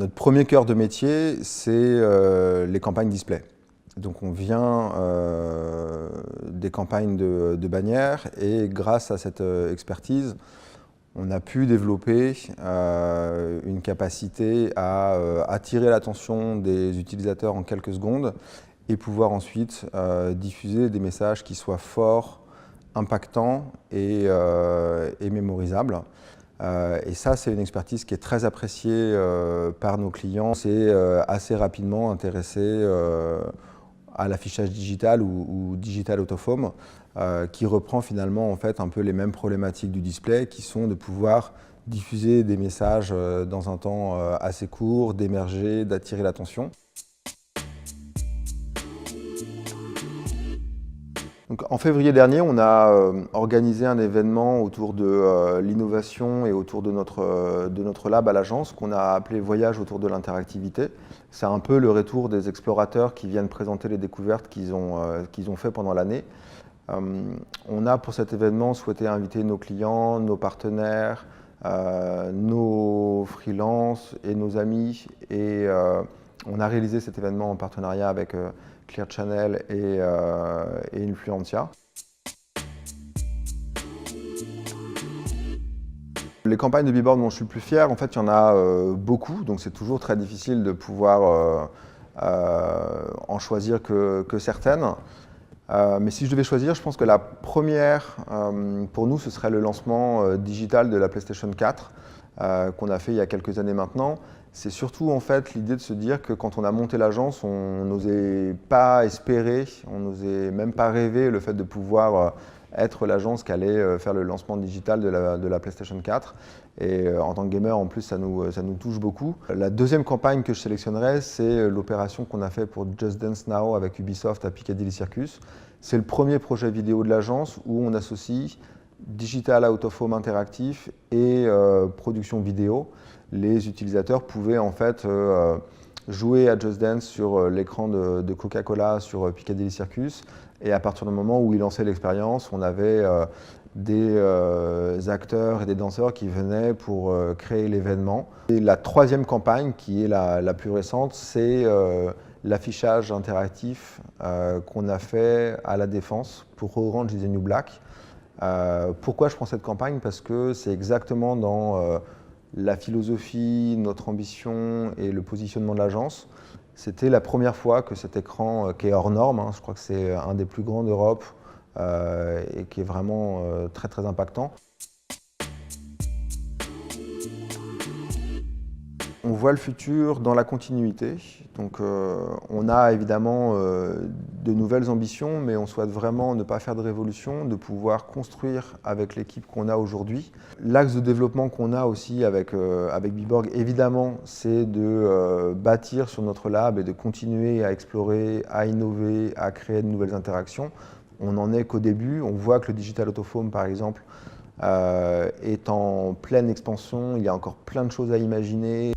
Notre premier cœur de métier, c'est les campagnes display. Donc on vient des campagnes de bannières et grâce à cette expertise, on a pu développer une capacité à attirer l'attention des utilisateurs en quelques secondes et pouvoir ensuite diffuser des messages qui soient forts, impactants et mémorisables. Et ça, c'est une expertise qui est très appréciée par nos clients. C'est assez rapidement intéressé à l'affichage digital ou digital out of home, qui reprend finalement en fait un peu les mêmes problématiques du display, qui sont de pouvoir diffuser des messages dans un temps assez court, d'émerger, d'attirer l'attention. Donc, en février dernier, on a organisé un événement autour de l'innovation et autour de notre lab à l'agence qu'on a appelé Voyage autour de l'interactivité. C'est un peu le retour des explorateurs qui viennent présenter les découvertes qu'ils ont fait pendant l'année. On a pour cet événement souhaité inviter nos clients, nos partenaires, nos freelances et nos amis. Et on a réalisé cet événement en partenariat avec Clear Channel et Influencia. Les campagnes de billboard dont je suis le plus fier, en fait, il y en a beaucoup, donc c'est toujours très difficile de pouvoir en choisir que certaines. Mais si je devais choisir, je pense que la première, pour nous, ce serait le lancement digital de la PlayStation 4 qu'on a fait il y a quelques années maintenant. C'est surtout en fait l'idée de se dire que quand on a monté l'agence, on n'osait pas espérer, on n'osait même pas rêver le fait de pouvoir être l'agence qui allait faire le lancement digital de la PlayStation 4. Et en tant que gamer, en plus, ça nous touche beaucoup. La deuxième campagne que je sélectionnerais, c'est l'opération qu'on a fait pour Just Dance Now avec Ubisoft à Piccadilly Circus. C'est le premier projet vidéo de l'agence où on associe digital out of home interactif et production vidéo. Les utilisateurs pouvaient en fait jouer à Just Dance sur l'écran de Coca-Cola sur Piccadilly Circus. Et à partir du moment où ils lançaient l'expérience, on avait des acteurs et des danseurs qui venaient pour créer l'événement. Et la troisième campagne, qui est la plus récente, c'est l'affichage interactif qu'on a fait à La Défense pour Orange is the New Black. Pourquoi je prends cette campagne? Parce que c'est exactement dans la philosophie, notre ambition et le positionnement de l'agence. C'était la première fois que cet écran, qui est hors norme, je crois que c'est un des plus grands d'Europe et qui est vraiment très très impactant. On voit le futur dans la continuité, donc on a évidemment de nouvelles ambitions, mais on souhaite vraiment ne pas faire de révolution, de pouvoir construire avec l'équipe qu'on a aujourd'hui. L'axe de développement qu'on a aussi avec Biborg, évidemment, c'est de bâtir sur notre lab et de continuer à explorer, à innover, à créer de nouvelles interactions. On n'en est qu'au début, on voit que le digital out of home, par exemple, est en pleine expansion, il y a encore plein de choses à imaginer.